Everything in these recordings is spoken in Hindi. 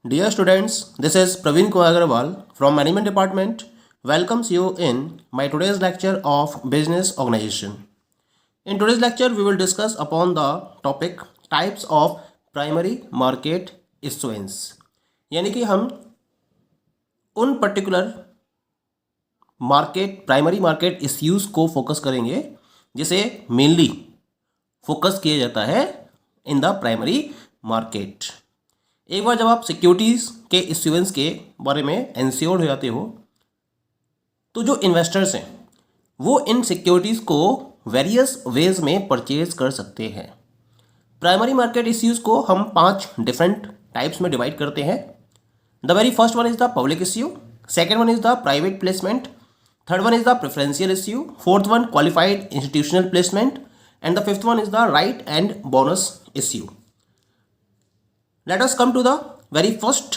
Dear students, this is Praveen Kumar Agarwal from Management Department. Welcomes you in my today's lecture of Business Organization. In today's lecture, we will discuss upon the topic types of primary market issuance. यानी कि हम उन पर्टिकुलर प्राइमरी मार्केट इश्यूज को फोकस करेंगे जिसे मेनली फोकस किया जाता है इन द प्राइमरी मार्केट। एक बार जब आप सिक्योरिटीज़ के इश्यूएंस के बारे में एंश्योर्ड हो जाते हो तो जो इन्वेस्टर्स हैं वो इन सिक्योरिटीज़ को वेरियस वेज में परचेज कर सकते हैं। प्राइमरी मार्केट इश्यूज़ को हम 5 डिफरेंट टाइप्स में डिवाइड करते हैं। The very first one is the public issue, second one is the private placement, third one is the preferential issue, fourth one qualified institutional placement and the fifth one is the right and bonus issue. Let us come to the very first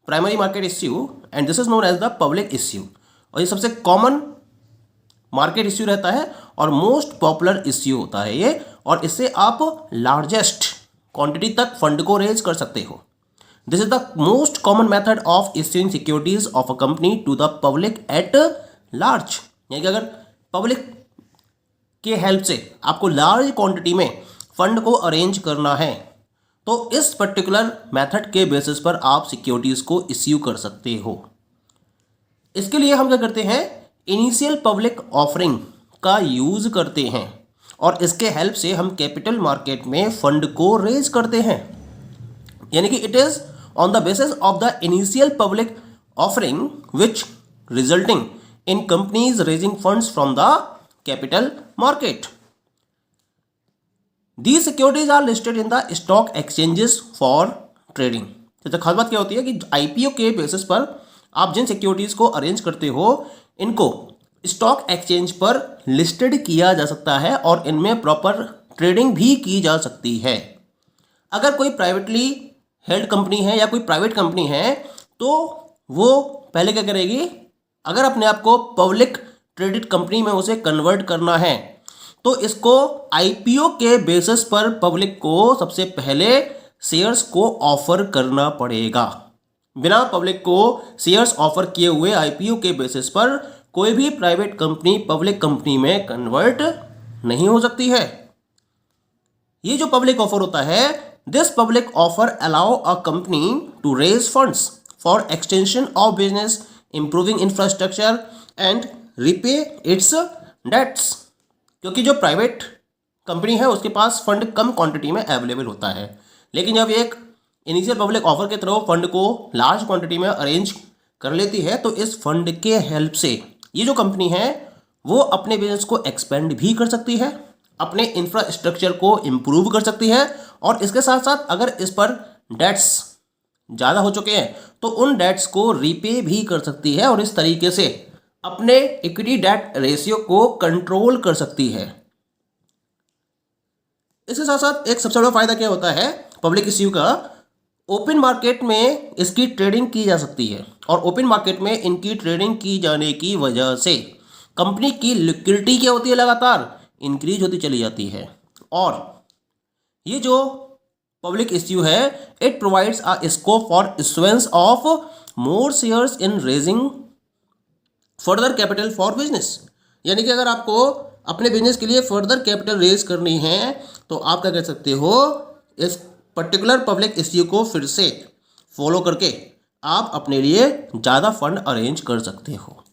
primary market issue and this is known as the public issue। और ये सबसे कॉमन मार्केट इश्यू रहता है और मोस्ट पॉपुलर इश्यू होता है ये, और इससे आप लार्जेस्ट क्वांटिटी तक फंड को रेज कर सकते हो। This is the most common method of issuing securities of a company to the public at large. यानी कि अगर पब्लिक के हेल्प से आपको लार्ज क्वांटिटी में फंड को अरेंज करना है तो इस पर्टिकुलर मेथड के बेसिस पर आप सिक्योरिटीज़ को इश्यू कर सकते हो। इसके लिए हम क्या करते हैं, इनिशियल पब्लिक ऑफरिंग का यूज़ करते हैं और इसके हेल्प से हम कैपिटल मार्केट में फंड को रेज करते हैं। यानी कि it is on the basis of the initial public offering which resulting in companies raising funds from the capital market. These securities are listed in the stock exchanges for trading। तो खास बात क्या होती है कि आईपीओ के बेसिस पर आप जिन सिक्योरिटीज़ को अरेंज करते हो इनको स्टॉक एक्सचेंज पर लिस्टेड किया जा सकता है और इनमें प्रॉपर ट्रेडिंग भी की जा सकती है। अगर कोई प्राइवेटली हेल्ड कंपनी है या कोई प्राइवेट कंपनी है तो वो पहले क्या करेगी, अगर अपने आप को पब्लिक ट्रेडेड कंपनी में उसे कन्वर्ट करना है तो इसको आईपीओ के बेसिस पर पब्लिक को सबसे पहले शेयर्स को ऑफर करना पड़ेगा। बिना पब्लिक को शेयर्स ऑफर किए हुए आईपीओ के बेसिस पर कोई भी प्राइवेट कंपनी पब्लिक कंपनी में कन्वर्ट नहीं हो सकती है। ये जो पब्लिक ऑफर होता है, this public offer allow a company to raise funds for extension of business, improving infrastructure and repay its debts. क्योंकि जो प्राइवेट कंपनी है उसके पास फंड कम क्वांटिटी में अवेलेबल होता है, लेकिन जब एक इनिशियल पब्लिक ऑफर के थ्रू फंड को लार्ज क्वांटिटी में अरेंज कर लेती है तो इस फंड के हेल्प से ये जो कंपनी है वो अपने बिजनेस को एक्सपेंड भी कर सकती है, अपने इंफ्रास्ट्रक्चर को इम्प्रूव कर सकती है और इसके साथ साथ अगर इस पर डेट्स ज़्यादा हो चुके हैं तो उन डेट्स को रीपे भी कर सकती है और इस तरीके से अपने इक्विटी डेट रेशियो को कंट्रोल कर सकती है। इसके साथ साथ एक सबसे बड़ा फायदा क्या होता है पब्लिक इश्यू का, ओपन मार्केट में इसकी ट्रेडिंग की जा सकती है और ओपन मार्केट में इनकी ट्रेडिंग की जाने की वजह से कंपनी की लिक्विडिटी क्या होती है, लगातार इंक्रीज होती चली जाती है। और ये जो पब्लिक इश्यू है it provides a scope for issuance of more shares in raising further capital for business. यानी कि अगर आपको अपने बिजनेस के लिए फर्दर कैपिटल रेज करनी है तो आप क्या कर सकते हो, इस पर्टिकुलर पब्लिक इश्यू को फिर से फॉलो करके आप अपने लिए ज़्यादा फंड अरेंज कर सकते हो।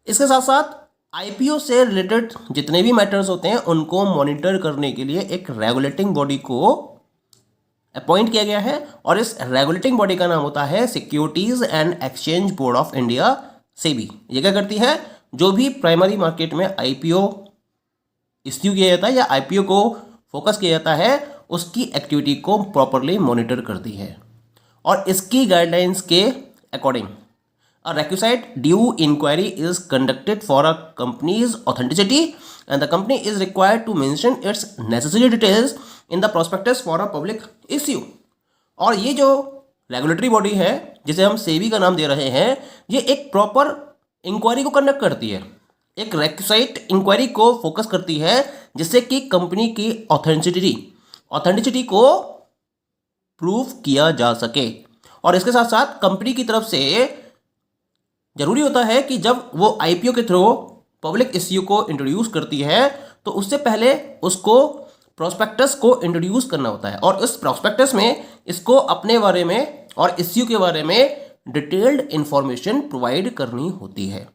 इसके साथ साथ आईपीओ से रिलेटेड जितने भी मैटर्स होते हैं उनको मॉनिटर करने के लिए एक रेगुलेटिंग बॉडी को अपॉइंट किया गया है और इस रेगुलेटिंग बॉडी का नाम होता है securities and exchange board of India, SEBI. ये क्या करती है, जो भी प्राइमरी मार्केट में आईपीओ इश्यू किया जाता है या आईपीओ को फोकस किया जाता है उसकी एक्टिविटी को प्रॉपरली मॉनिटर करती है और इसकी गाइडलाइंस के according a requisite due inquiry is conducted for a company's authenticity and the company is required to mention its necessary details in the prospectus for a public issue। और ये जो रेगुलेटरी बॉडी है जिसे हम सेबी का नाम दे रहे हैं, ये एक प्रॉपर इंक्वायरी को कंडक्ट करती है, एक रेक्विसाइट इंक्वायरी को फोकस करती है जिससे कि कंपनी की ऑथेंटिसिटी को प्रूव किया जा सके। और इसके साथ साथ कंपनी की तरफ से जरूरी होता है कि जब वो आईपीओ के थ्रू पब्लिक इश्यू को इंट्रोड्यूस करती है तो उससे पहले उसको प्रोस्पेक्टस को इंट्रोड्यूस करना होता है, और इस प्रोस्पेक्टस में इसको अपने बारे में और इश्यू के बारे में डिटेल्ड इंफॉर्मेशन प्रोवाइड करनी होती है,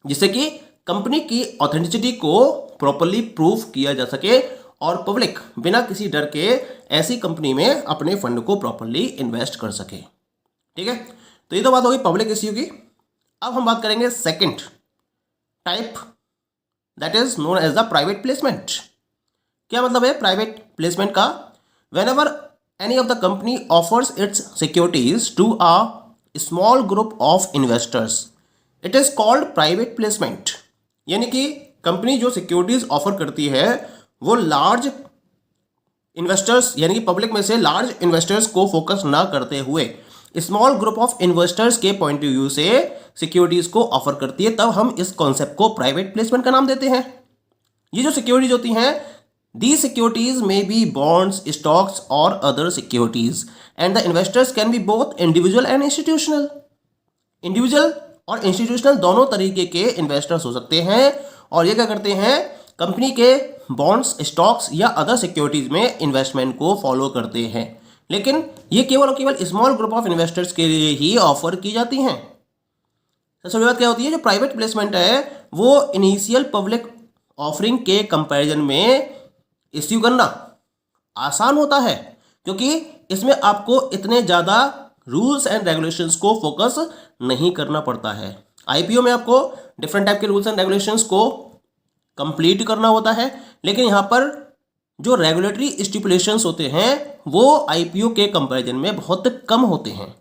जिससे कि कंपनी की ऑथेंटिसिटी को प्रॉपरली प्रूव किया जा सके और पब्लिक बिना किसी डर के ऐसी कंपनी में अपने फंड को प्रॉपरली इन्वेस्ट कर सके। ठीक है, तो ये तो बात होगी पब्लिक इश्यू की। अब हम बात करेंगे second type, that is known as the private placement. क्या मतलब है प्राइवेट प्लेसमेंट का? Whenever any of the company offers its securities to a small group of investors it is called private placement. यानी कि कंपनी जो सिक्योरिटीज ऑफर करती है वो लार्ज इन्वेस्टर्स यानी कि पब्लिक में से लार्ज इन्वेस्टर्स को फोकस ना करते हुए स्मॉल ग्रुप ऑफ इन्वेस्टर्स के पॉइंट ऑफ व्यू से सिक्योरिटीज को ऑफर करती है, तब हम इस कॉन्सेप्ट को प्राइवेट प्लेसमेंट का नाम देते हैं। ये जो सिक्योरिटीज होती हैं, दी सिक्योरिटीज में बी बॉन्ड्स, स्टॉक्स और other securities and the investors can be both individual and institutional. Individual और इंस्टीट्यूशनल दोनों तरीके के इन्वेस्टर्स हो सकते हैं, और ये क्या करते हैं, कंपनी के बॉन्ड्स, स्टॉक्स या अदर सिक्योरिटीज में इन्वेस्टमेंट को फॉलो करते हैं। लेकिन ये केवल और केवल स्मॉल ग्रुप ऑफ इन्वेस्टर्स के लिए ही ऑफर की जाती हैं। सबसे बड़ी बात क्या होती है, जो प्राइवेट प्लेसमेंट है वो इनिशियल पब्लिक ऑफरिंग के कंपैरिजन में इश्यू करना आसान होता है, क्योंकि इसमें आपको इतने ज़्यादा रूल्स एंड रेगुलेशंस को फोकस नहीं करना पड़ता है। आईपीओ में आपको डिफरेंट टाइप के रूल्स एंड रेगुलेशंस को कंप्लीट करना होता है, लेकिन यहाँ पर जो रेगुलेटरी स्टिपुलेशंस होते हैं वो आईपीओ के कंपैरिजन में बहुत कम होते हैं,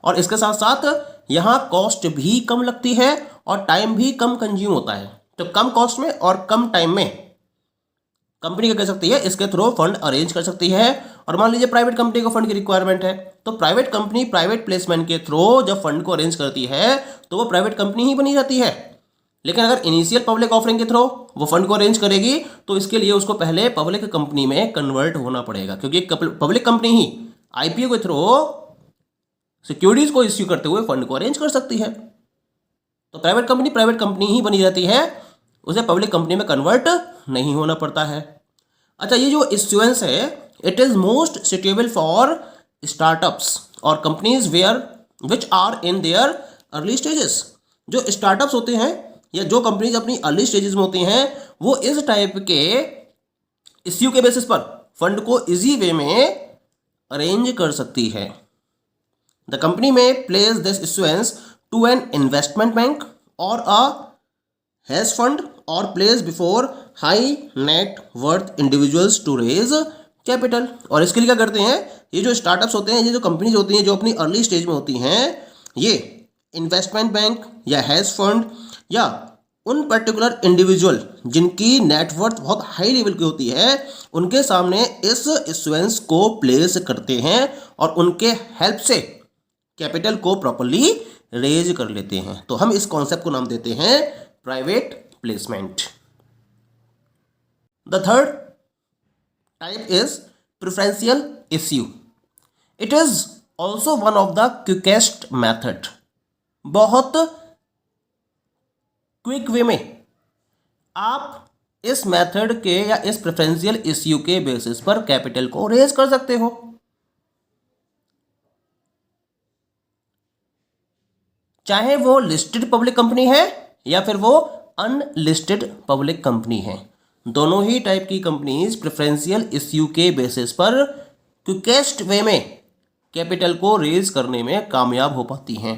और इसके साथ साथ यहाँ कॉस्ट भी कम लगती है और टाइम भी कम कंज्यूम होता है। तो कम कॉस्ट में और कम टाइम में कंपनी क्या कर सकती है, इसके थ्रू फंड अरेंज कर सकती है। और मान लीजिए प्राइवेट कंपनी को फंड की रिक्वायरमेंट है, तो प्राइवेट कंपनी प्राइवेट प्लेसमेंट के थ्रू जब फंड को अरेंज करती है तो वो प्राइवेट कंपनी ही बनी जाती है। लेकिन अगर इनिशियल पब्लिक ऑफरिंग के थ्रू वो फंड को अरेंज करेगी तो इसके लिए उसको पहले पब्लिक कंपनी में कन्वर्ट होना पड़ेगा, क्योंकि पब्लिक कंपनी ही आईपीओ के थ्रू सिक्योरिटीज को इश्यू करते हुए फंड को अरेंज कर सकती है। तो प्राइवेट कंपनी ही बनी रहती है, उसे पब्लिक कंपनी में कन्वर्ट नहीं होना पड़ता है। अच्छा, ये जो इश्यूएंस है it is most suitable for startups और companies where which are in their early stages. जो स्टार्टअप्स होते हैं या जो कंपनीज अपनी अर्ली स्टेजेस में होती हैं वो इस टाइप के इश्यू के बेसिस पर फंड को इजी वे में अरेंज कर सकती है। द कंपनी में place this issuance to an investment bank और अ हैज फंड और place before high net worth individuals to raise capital. और इसके लिए क्या करते हैं, ये जो स्टार्टअप्स होते हैं, ये जो कंपनीज होती हैं जो अपनी अर्ली स्टेज में होती हैं, ये इन्वेस्टमेंट बैंक या हैज फंड या उन पर्टिकुलर इंडिविजुअल जिनकी नेटवर्थ बहुत हाई लेवल की होती है उनके सामने इस इश्यूएंस को प्लेस करते हैं और उनके हेल्प से कैपिटल को प्रॉपर्ली रेज कर लेते हैं। तो हम इस कॉन्सेप्ट को नाम देते हैं private placement. The third type is preferential issue. It is also one of the quickest method. बहुत क्विक वे में आप इस मेथड के या इस प्रेफरेंशियल इश्यू के बेसिस पर कैपिटल को रेज कर सकते हो। चाहे वो लिस्टेड पब्लिक कंपनी है या फिर वो अनलिस्टेड पब्लिक कंपनी है, दोनों ही टाइप की कंपनीज प्रेफरेंशियल इश्यू के बेसिस पर क्विकेस्ट वे में कैपिटल को रेज करने में कामयाब हो पाती हैं।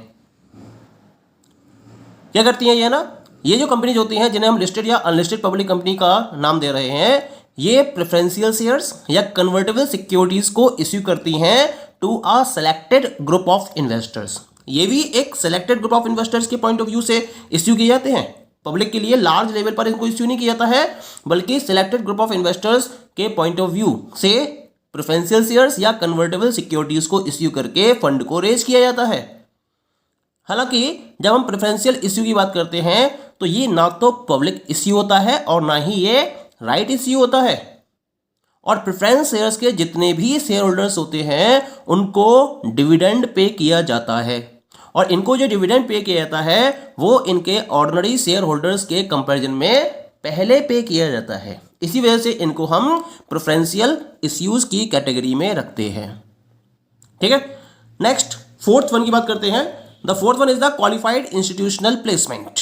क्या करती हैं ये ना, ये जो कंपनीज होती हैं जिन्हें हम लिस्टेड या अनलिस्टेड पब्लिक कंपनी का नाम दे रहे हैं, ये प्रेफरेंशियल शेयर्स या कन्वर्टेबल सिक्योरिटीज को इश्यू करती हैं to a selected group of investors. ये भी एक सेलेक्टेड ग्रुप ऑफ इन्वेस्टर्स के पॉइंट ऑफ व्यू से इश्यू किए जाते हैं। पब्लिक के लिए लार्ज लेवल पर इनको इश्यू नहीं किया जाता है, बल्कि सेलेक्टेड ग्रुप ऑफ इन्वेस्टर्स के पॉइंट ऑफ व्यू से प्रेफरेंशियल शेयर्स या कन्वर्टेबल सिक्योरिटीज को इश्यू करके फंड को रेज किया जाता है। हालांकि जब हम प्रेफरेंशियल इश्यू की बात करते हैं तो ये ना तो पब्लिक इश्यू होता है और ना ही ये राइट इश्यू होता है, और प्रेफरेंस शेयर्स के जितने भी शेयर होल्डर्स होते हैं उनको डिविडेंड पे किया जाता है, और इनको जो डिविडेंड पे किया जाता है वो इनके ऑर्डिनरी शेयर होल्डर्स के कंपैरिजन में पहले पे किया जाता है। इसी वजह से इनको हम प्रेफरेंशियल इश्यूज की कैटेगरी में रखते हैं। ठीक है, नेक्स्ट फोर्थ वन की बात करते हैं। The fourth one is the qualified institutional placement.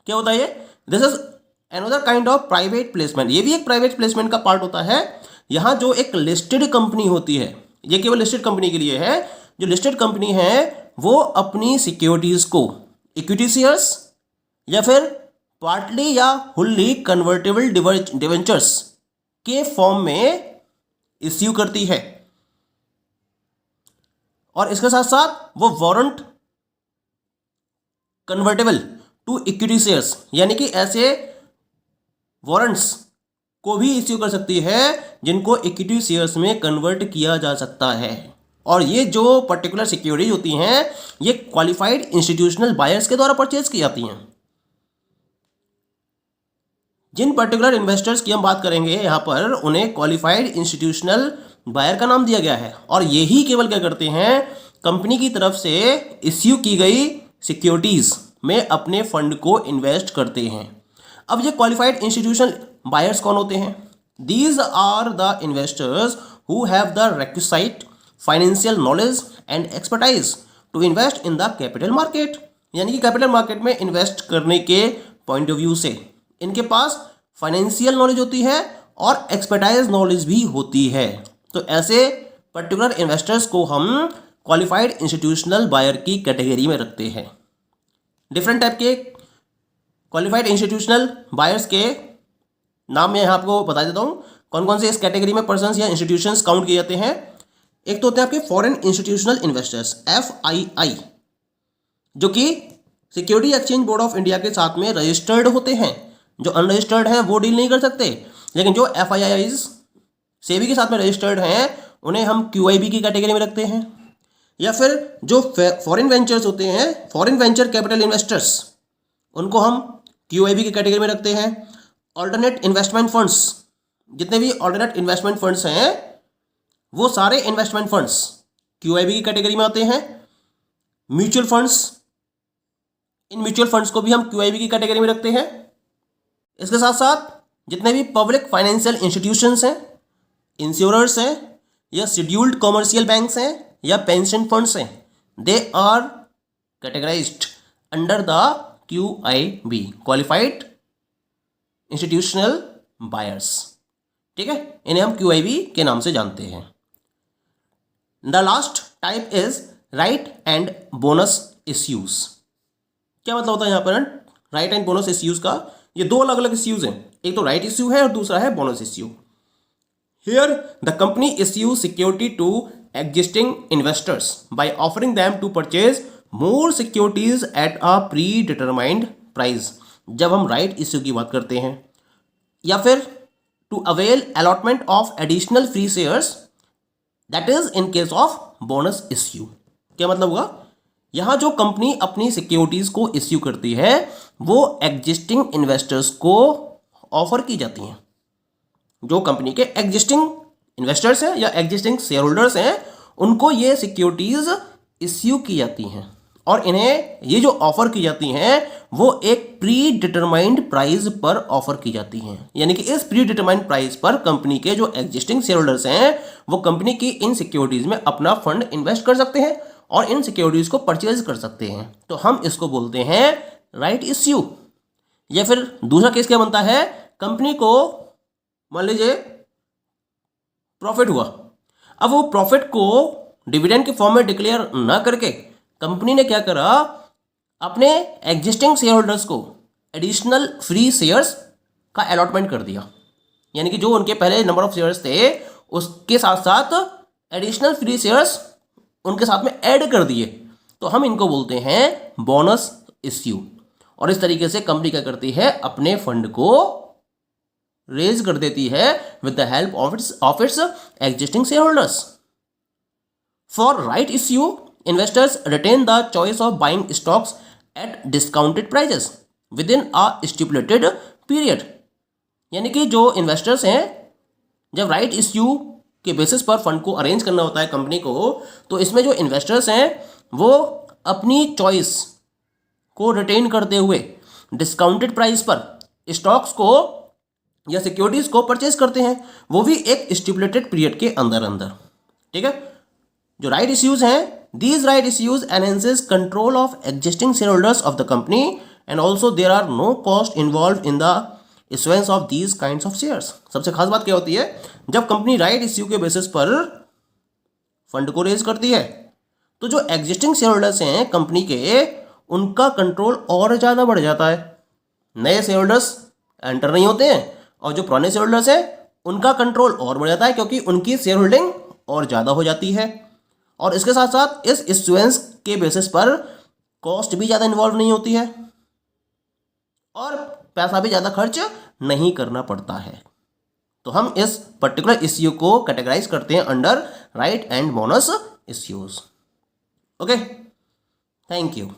क्या होता है ये? This is another kind of private placement. ये भी एक प्राइवेट प्लेसमेंट का पार्ट होता है। यहाँ जो एक लिस्टेड कंपनी होती है, ये केवल लिस्टेड कंपनी के लिए है, जो लिस्टेड कंपनी है वो अपनी सिक्योरिटीज को इक्विटी शेयर्स या फिर पार्टली या फुल्ली कन्वर्टेबल डिवेंचर्स के फॉर्म में इश्यू करती है, और इसके साथ साथ वो warrant convertible to equity shares, यानी कि ऐसे वारंट्स को भी इश्यू कर सकती है जिनको इक्विटी शेयर्स में कन्वर्ट किया जा सकता है। और ये जो पर्टिकुलर सिक्योरिटीज होती हैं ये क्वालिफाइड इंस्टीट्यूशनल बायर्स के द्वारा परचेज की जाती हैं। जिन पर्टिकुलर इन्वेस्टर्स की हम बात करेंगे यहाँ पर, उन्हें क्वालिफाइड इंस्टीट्यूशनल बायर का नाम दिया गया है, और यही केवल क्या करते हैं, कंपनी की तरफ से इश्यू की गई सिक्योरिटीज में अपने फंड को इन्वेस्ट करते हैं। अब ये क्वालिफाइड इंस्टीट्यूशनल बायर्स कौन होते हैं? These are the investors who have the requisite financial knowledge and expertise to invest in the capital market. यानी कि कैपिटल मार्केट में इन्वेस्ट करने के पॉइंट ऑफ व्यू से इनके पास फाइनेंशियल नॉलेज होती है और एक्सपर्टाइज नॉलेज भी होती है। तो ऐसे पर्टिकुलर इन्वेस्टर्स को हम क्वालिफाइड इंस्टीट्यूशनल बायर की कैटेगरी में रखते हैं। डिफरेंट टाइप के क्वालिफाइड इंस्टीट्यूशनल बायर्स के नाम मैं यहाँ आपको बता देता हूँ कौन कौन से इस कैटेगरी में पर्सन्स या इंस्टीट्यूशंस काउंट किए जाते हैं। एक तो होते हैं आपके फॉरेन इंस्टीट्यूशनल इन्वेस्टर्स FII, जो कि security exchange board of India के साथ में रजिस्टर्ड होते हैं। जो अनरजिस्टर्ड हैं वो डील नहीं कर सकते, लेकिन जो FIIs सेबी के साथ में रजिस्टर्ड हैं उन्हें हम QIB की कैटेगरी में रखते हैं। या फिर जो फॉरेन वेंचर्स होते हैं, फॉरेन वेंचर कैपिटल इन्वेस्टर्स, उनको हम QIB की कैटेगरी में रखते हैं। ऑल्टरनेट इन्वेस्टमेंट फंड्स, जितने भी ऑल्टरनेट इन्वेस्टमेंट फंड्स हैं वो सारे इन्वेस्टमेंट फंड्स QIB की कैटेगरी में आते हैं। Mutual funds, in mutual funds को भी हम QIB की कैटेगरी में रखते हैं। इसके साथ साथ जितने भी पब्लिक फाइनेंशियल इंस्टीट्यूशंस हैं, इंश्योरर्स हैं, या शेड्यूल्ड कॉमर्शियल बैंक्स हैं, या पेंशन फंड्स हैं, they are categorised under the QIB, qualified institutional buyers. ठीक है, इन्हें हम QIB के नाम से जानते हैं। The last type is right and bonus issues. क्या मतलब होता है यहाँ पर राइट एंड बोनस इश्यूज का? ये दो अलग अलग इश्यूज हैं, एक तो राइट इश्यू है और दूसरा है bonus issue. Here the company issue security to existing investors by offering them to purchase more securities at a pre determined price, जब हम राइट इश्यू की बात करते हैं। या फिर to avail allotment of additional free shares, that is in case of bonus issue. क्या मतलब होगा? यहाँ जो कंपनी अपनी सिक्योरिटीज को इश्यू करती है वो एग्जिस्टिंग इन्वेस्टर्स को ऑफर की जाती हैं। जो कंपनी के एग्जिस्टिंग इन्वेस्टर्स हैं या एग्जिस्टिंग शेयर होल्डर्स हैं उनको ये सिक्योरिटीज इश्यू की जाती हैं, और इन्हें ये जो ऑफर की जाती हैं वो एक प्री डिटरमाइंड प्राइस पर ऑफर की जाती हैं। यानी कि इस प्री डिटरमाइंड प्राइस पर कंपनी के जो एग्जिस्टिंग शेयर होल्डर्स हैं वो कंपनी की इन सिक्योरिटीज में अपना फंड इन्वेस्ट कर सकते हैं और इन सिक्योरिटीज को परचेज कर सकते हैं। तो हम इसको बोलते हैं राइट इश्यू। या फिर दूसरा केस क्या बनता है, कंपनी को मान लीजिए प्रॉफिट हुआ, अब वो प्रॉफिट को डिविडेंड के फॉर्म में डिक्लेयर ना करके कंपनी ने क्या करा, अपने एग्जिस्टिंग शेयर होल्डर्स को एडिशनल फ्री शेयर्स का अलॉटमेंट कर दिया। यानी कि जो उनके पहले नंबर ऑफ शेयर्स थे उसके साथ साथ एडिशनल फ्री शेयर्स उनके साथ में ऐड कर दिए। तो हम इनको बोलते हैं बोनस इश्यू। और इस तरीके से कंपनी क्या करती है, अपने फंड को रेज कर देती है with the help of its existing share holders. For right issue investors retain the choice of buying stocks at discounted prices with in a stipulated period. यानी कि जो इन्वेस्टर्स हैं जब राइट इश्यू के बेसिस पर फंड को अरेंज करना होता है कंपनी को, तो इसमें जो इन्वेस्टर्स हैं वो अपनी चॉइस को रिटेन करते हुए डिस्काउंटेड प्राइस पर स्टॉक्स को या सिक्योरिटीज को परचेज करते हैं, वो भी एक स्टिपुलेटेड पीरियड के अंदर अंदर। ठीक है, जो राइट इश्यूज हैं, these right issues enhances control of existing share holders of the company and also there are no cost involve in the issuance of these kinds of shares. सबसे खास बात क्या होती है, जब कंपनी राइट इश्यू के बेसिस पर फंड को रेज करती है तो जो एग्जिस्टिंग शेयर होल्डर्स हैं कंपनी के, उनका कंट्रोल और ज़्यादा बढ़ जाता है। नए शेयर होल्डर्स एंटर नहीं होते हैं और जो पुराने शेयर होल्डर्स हैं उनका कंट्रोल और बढ़ जाता है, क्योंकि उनकी शेयर होल्डिंग और ज़्यादा हो जाती है। और इसके साथ साथ इस इश्यूएंस के बेसिस पर कॉस्ट भी ज़्यादा इन्वॉल्व नहीं होती है और पैसा भी ज़्यादा खर्च नहीं करना पड़ता है। तो हम इस पर्टिकुलर इश्यू को कैटेगराइज करते हैं under right and bonus issues. Okay, thank you.